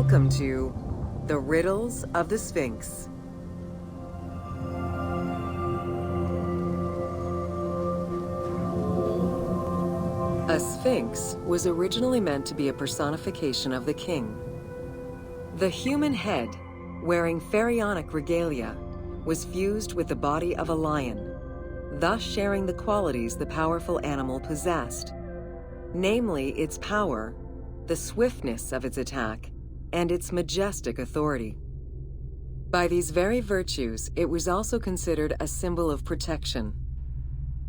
Welcome to the Riddles of the Sphinx. A sphinx was originally meant to be a personification of the king. The human head, wearing pharaonic regalia, was fused with the body of a lion, thus sharing the qualities the powerful animal possessed, namely its power, the swiftness of its attack, and its majestic authority. By these very virtues, it was also considered a symbol of protection.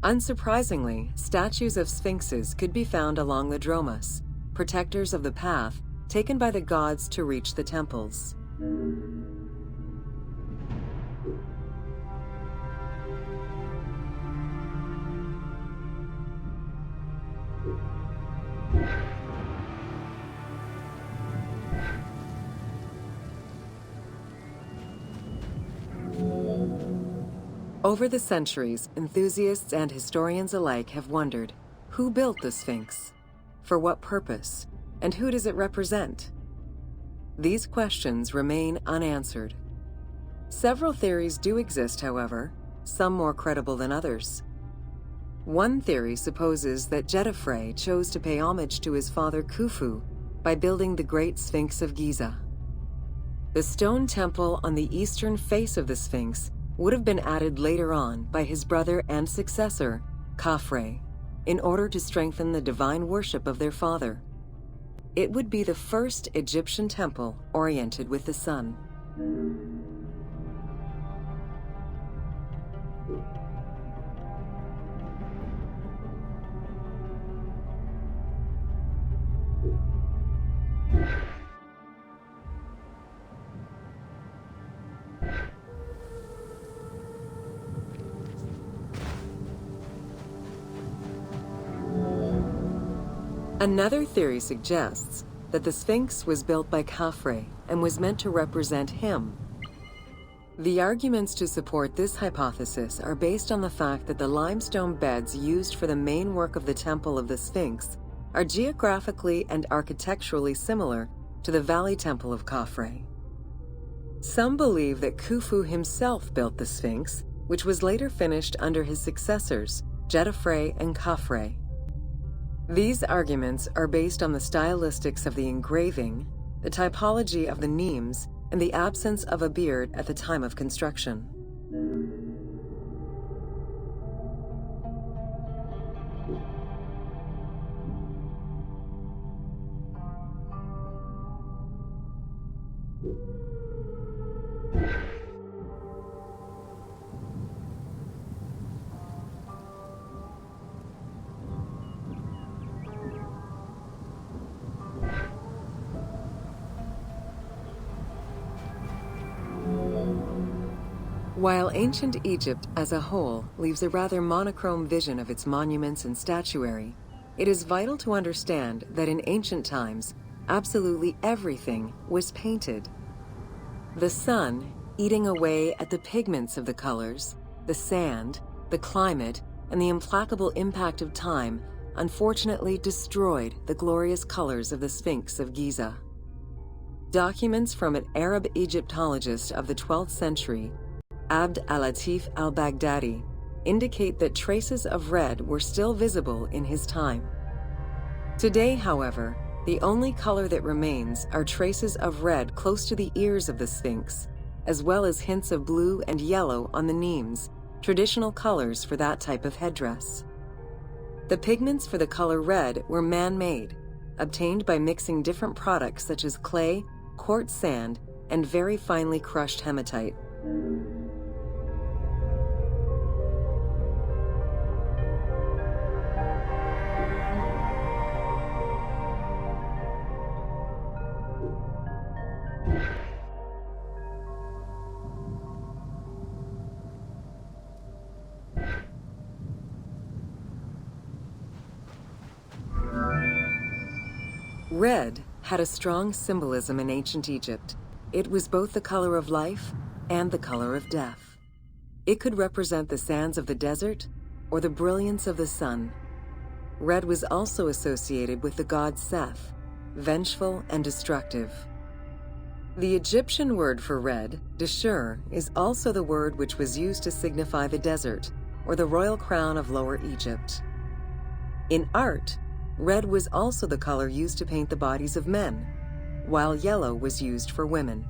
Unsurprisingly, statues of sphinxes could be found along the dromas, protectors of the path taken by the gods to reach the temples. Over the centuries, enthusiasts and historians alike have wondered, who built the Sphinx? For what purpose? And who does it represent? These questions remain unanswered. Several theories do exist, however, some more credible than others. One theory supposes that Geforce chose to pay homage to his father Khufu by building the Great Sphinx of Giza. The stone temple on the eastern face of the Sphinx would have been added later on by his brother and successor, Khafre, in order to strengthen the divine worship of their father. It would be the first Egyptian temple oriented with the sun. Another theory suggests that the Sphinx was built by Khafre and was meant to represent him. The arguments to support this hypothesis are based on the fact that the limestone beds used for the main work of the Temple of the Sphinx are geographically and architecturally similar to the Valley Temple of Khafre. Some believe that Khufu himself built the Sphinx, which was later finished under his successors, Geforce and Khafre. These arguments are based on the stylistics of the engraving, the typology of the nemes, and the absence of a beard at the time of construction. While ancient Egypt as a whole leaves a rather monochrome vision of its monuments and statuary, it is vital to understand that in ancient times, absolutely everything was painted. The sun, eating away at the pigments of the colors, the sand, the climate, and the implacable impact of time, unfortunately destroyed the glorious colors of the Sphinx of Giza. Documents from an Arab Egyptologist of the 12th century, Abd al-Latif al-Baghdadi, indicate that traces of red were still visible in his time. Today, however, the only color that remains are traces of red close to the ears of the Sphinx, as well as hints of blue and yellow on the nemes, traditional colors for that type of headdress. The pigments for the color red were man-made, obtained by mixing different products such as clay, quartz sand, and very finely crushed hematite. Red had a strong symbolism in ancient Egypt. It was both the color of life and the color of death. It could represent the sands of the desert or the brilliance of the sun. Red was also associated with the god Seth, vengeful and destructive. The Egyptian word for red, deshur, is also the word which was used to signify the desert, or the royal crown of Lower Egypt. In art, red was also the color used to paint the bodies of men, while yellow was used for women.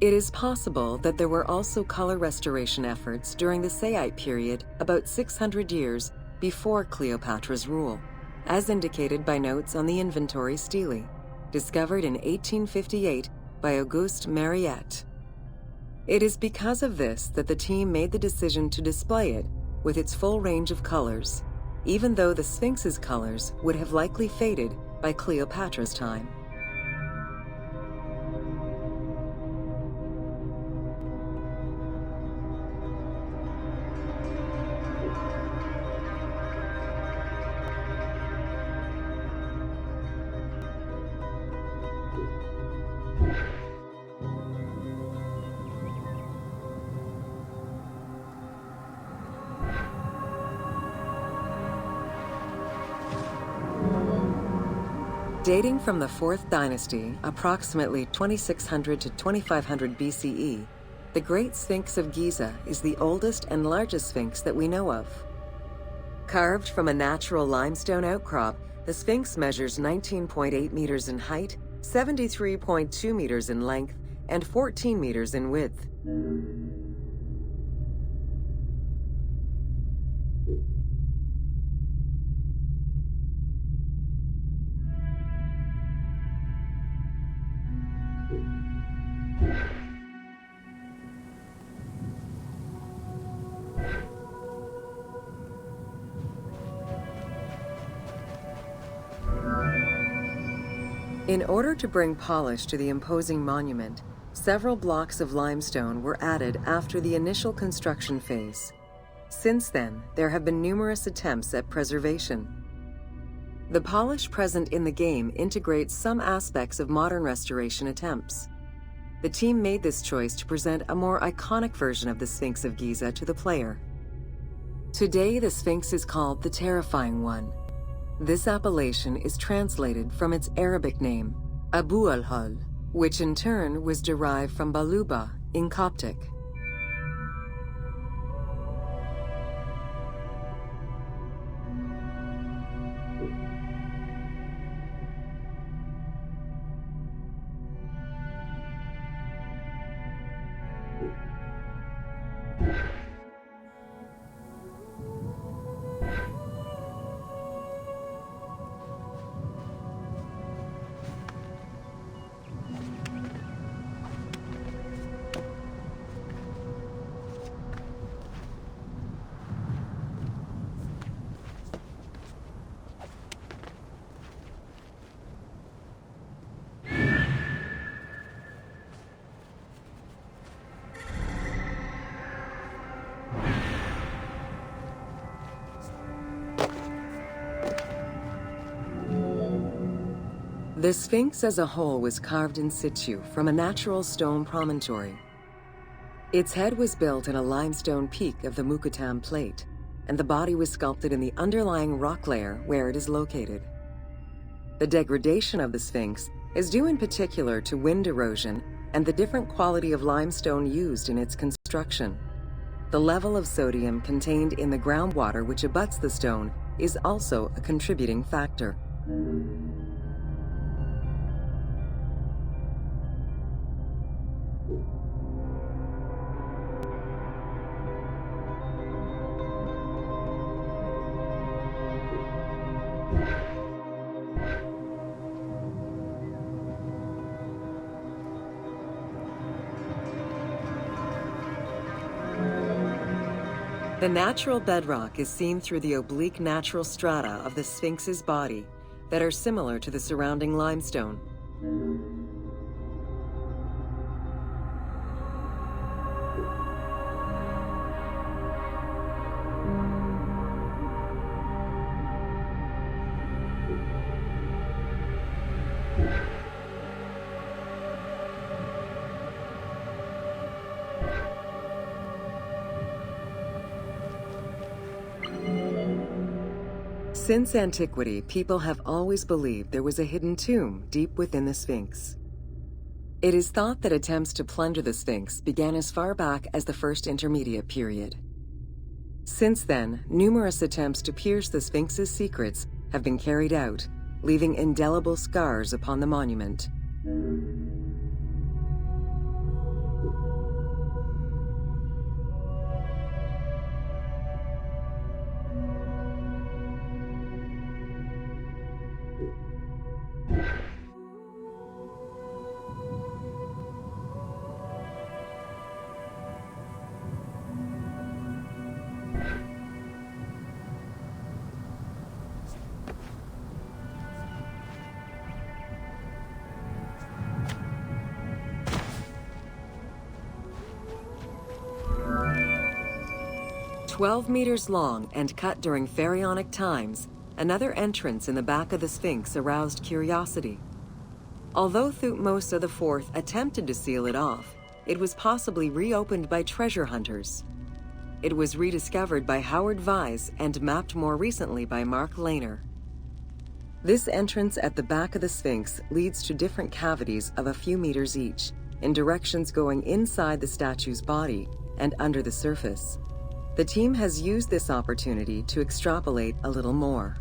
It is possible that there were also color restoration efforts during the Saite period about 600 years before Cleopatra's rule, as indicated by notes on the inventory stele, discovered in 1858 by Auguste Mariette. It is because of this that the team made the decision to display it with its full range of colors, even though the Sphinx's colors would have likely faded by Cleopatra's time. Dating from the 4th dynasty, approximately 2600 to 2500 BCE, the Great Sphinx of Giza is the oldest and largest sphinx that we know of. Carved from a natural limestone outcrop, the Sphinx measures 19.8 meters in height, 73.2 meters in length, and 14 meters in width. In order to bring polish to the imposing monument, several blocks of limestone were added after the initial construction phase. Since then, there have been numerous attempts at preservation. The polish present in the game integrates some aspects of modern restoration attempts. The team made this choice to present a more iconic version of the Sphinx of Giza to the player. Today, the Sphinx is called the Terrifying One. This appellation is translated from its Arabic name, Abu al-Hol, which in turn was derived from Baluba in Coptic. The Sphinx as a whole was carved in situ from a natural stone promontory. Its head was built in a limestone peak of the Mukattam Plate, and the body was sculpted in the underlying rock layer where it is located. The degradation of the Sphinx is due in particular to wind erosion and the different quality of limestone used in its construction. The level of sodium contained in the groundwater which abuts the stone is also a contributing factor. The natural bedrock is seen through the oblique natural strata of the Sphinx's body that are similar to the surrounding limestone. Since antiquity, people have always believed there was a hidden tomb deep within the Sphinx. It is thought that attempts to plunder the Sphinx began as far back as the First Intermediate period. Since then, numerous attempts to pierce the Sphinx's secrets have been carried out, leaving indelible scars upon the monument. "12 meters long and cut during pharaonic times, another entrance in the back of the Sphinx aroused curiosity. Although Thutmose IV attempted to seal it off, it was possibly reopened by treasure hunters. It was rediscovered by Howard Vyse and mapped more recently by Mark Lehner. This entrance at the back of the Sphinx leads to different cavities of a few meters each, in directions going inside the statue's body and under the surface. The team has used this opportunity to extrapolate a little more.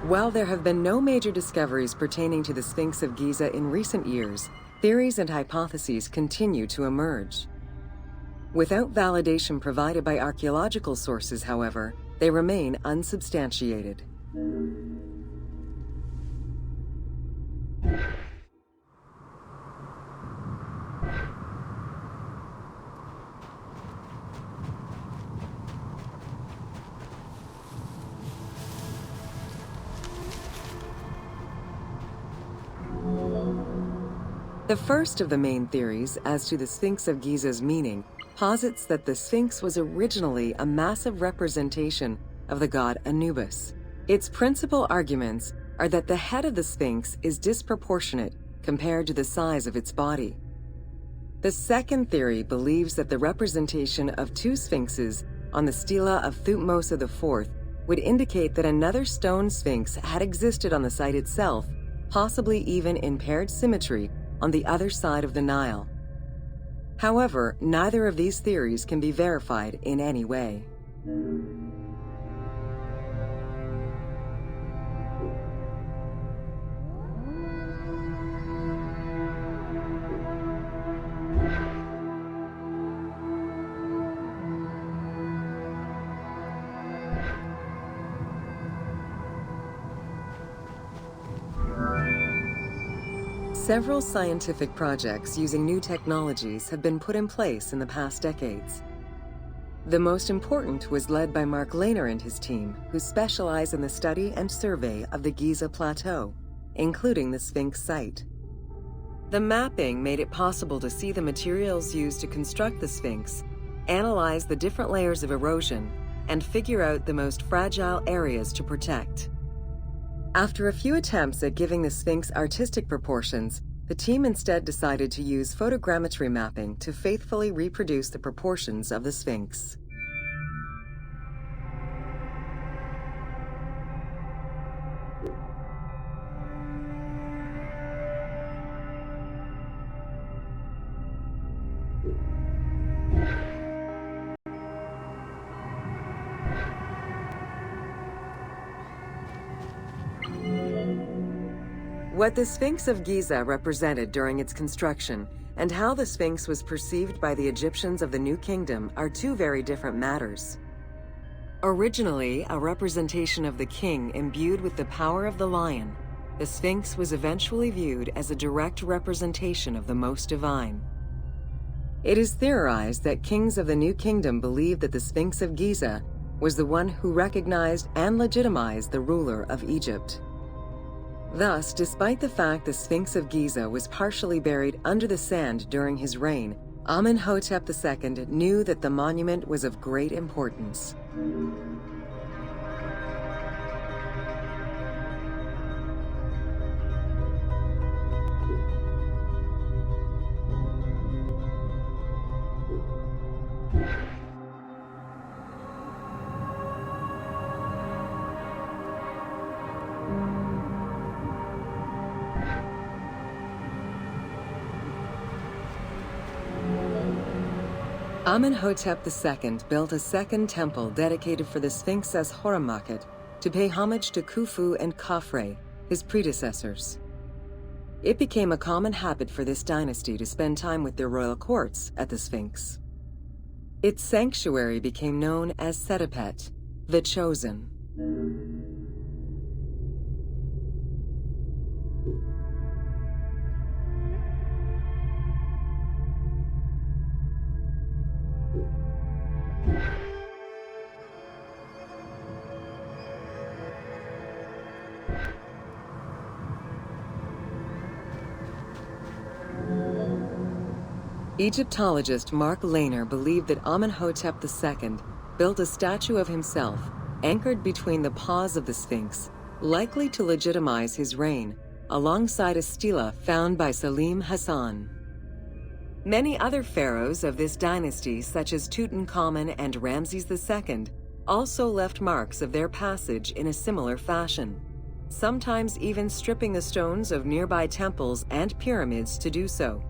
While there have been no major discoveries pertaining to the Sphinx of Giza in recent years, theories and hypotheses continue to emerge. Without validation provided by archaeological sources, however, they remain unsubstantiated. The first of the main theories as to the Sphinx of Giza's meaning posits that the Sphinx was originally a massive representation of the god Anubis. Its principal arguments are that the head of the Sphinx is disproportionate compared to the size of its body. The second theory believes that the representation of two sphinxes on the stela of Thutmose IV would indicate that another stone sphinx had existed on the site itself, possibly even in paired symmetry on the other side of the Nile. However, neither of these theories can be verified in any way. Several scientific projects using new technologies have been put in place in the past decades. The most important was led by Mark Lehner and his team, who specialize in the study and survey of the Giza Plateau, including the Sphinx site. The mapping made it possible to see the materials used to construct the Sphinx, analyze the different layers of erosion, and figure out the most fragile areas to protect. After a few attempts at giving the Sphinx artistic proportions, the team instead decided to use photogrammetry mapping to faithfully reproduce the proportions of the Sphinx. What the Sphinx of Giza represented during its construction and how the Sphinx was perceived by the Egyptians of the New Kingdom are two very different matters. Originally a representation of the king imbued with the power of the lion, the Sphinx was eventually viewed as a direct representation of the Most Divine. It is theorized that kings of the New Kingdom believed that the Sphinx of Giza was the one who recognized and legitimized the ruler of Egypt. Thus, despite the fact the Sphinx of Giza was partially buried under the sand during his reign, Amenhotep II knew that the monument was of great importance. Amenhotep II built a second temple dedicated for the Sphinx as Horemakhet to pay homage to Khufu and Khafre, his predecessors. It became a common habit for this dynasty to spend time with their royal courts at the Sphinx. Its sanctuary became known as Setepet, the Chosen. Egyptologist Mark Lehner believed that Amenhotep II built a statue of himself anchored between the paws of the Sphinx, likely to legitimize his reign, alongside a stela found by Salim Hassan. Many other pharaohs of this dynasty, such as Tutankhamun and Ramses II, also left marks of their passage in a similar fashion, sometimes even stripping the stones of nearby temples and pyramids to do so.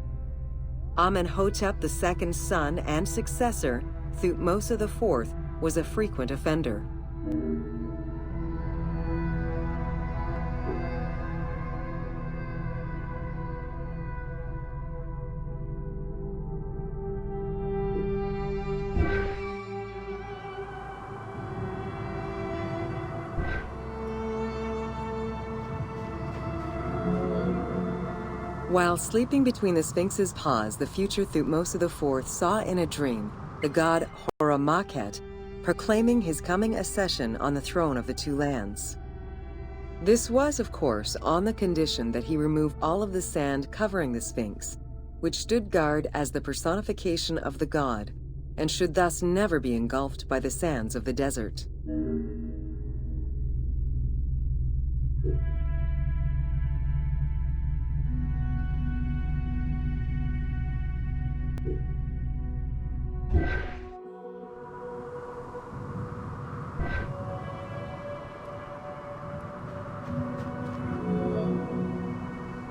Amenhotep II's son and successor, Thutmose IV, was a frequent offender. While sleeping between the Sphinx's paws, the future Thutmose IV saw in a dream the god Horamakhet proclaiming his coming accession on the throne of the two lands. This was, of course, on the condition that he remove all of the sand covering the Sphinx, which stood guard as the personification of the god, and should thus never be engulfed by the sands of the desert.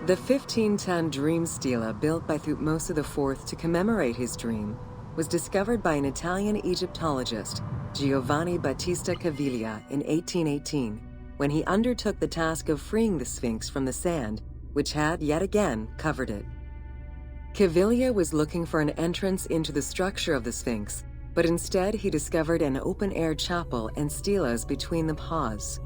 The 15-ton dream stela built by Thutmose IV to commemorate his dream was discovered by an Italian Egyptologist, Giovanni Battista Caviglia, in 1818, when he undertook the task of freeing the Sphinx from the sand, which had, yet again, covered it. Caviglia was looking for an entrance into the structure of the Sphinx, but instead he discovered an open-air chapel and stelas between the paws.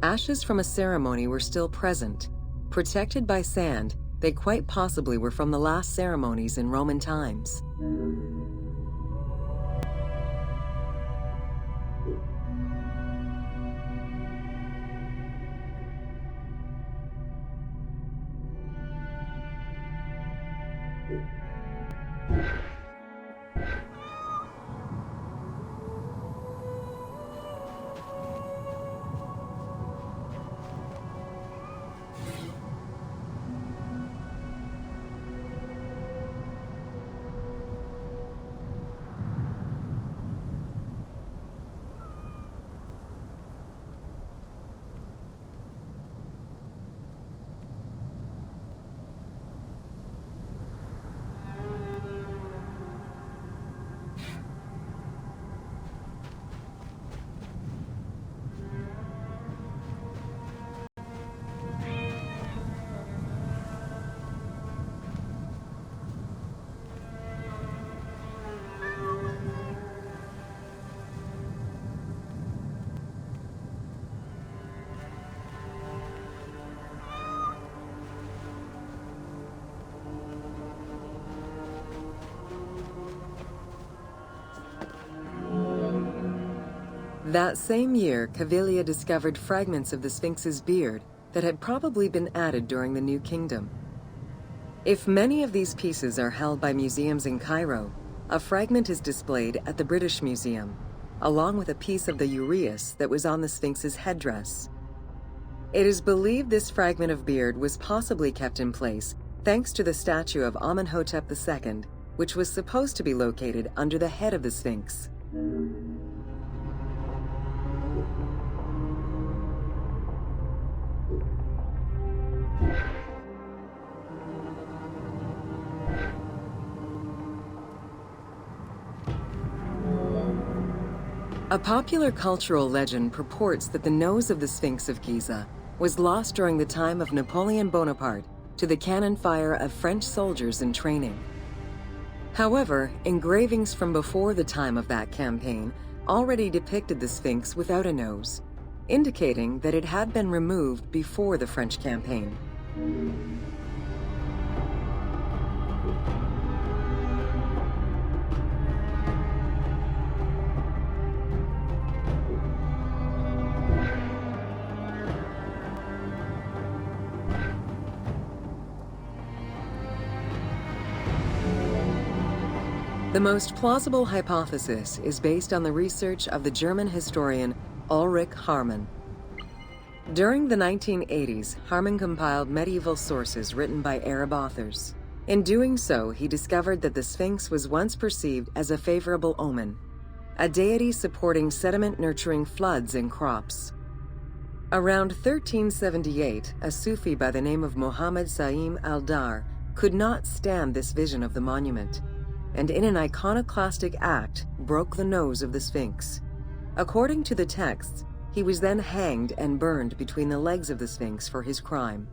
Ashes from a ceremony were still present. Protected by sand, they quite possibly were from the last ceremonies in Roman times. That same year, Caviglia discovered fragments of the Sphinx's beard that had probably been added during the New Kingdom. If many of these pieces are held by museums in Cairo, a fragment is displayed at the British Museum, along with a piece of the uraeus that was on the Sphinx's headdress. It is believed this fragment of beard was possibly kept in place thanks to the statue of Amenhotep II, which was supposed to be located under the head of the Sphinx. A popular cultural legend purports that the nose of the Sphinx of Giza was lost during the time of Napoleon Bonaparte to the cannon fire of French soldiers in training. However, engravings from before the time of that campaign already depicted the Sphinx without a nose, indicating that it had been removed before the French campaign. The most plausible hypothesis is based on the research of the German historian Ulrich Harman. During the 1980s, Harman compiled medieval sources written by Arab authors. In doing so, he discovered that the Sphinx was once perceived as a favorable omen, a deity supporting sediment-nurturing floods and crops. Around 1378, a Sufi by the name of Muhammad Saim al-Dar could not stand this vision of the monument, and in an iconoclastic act broke the nose of the Sphinx. According to the texts, he was then hanged and burned between the legs of the Sphinx for his crime.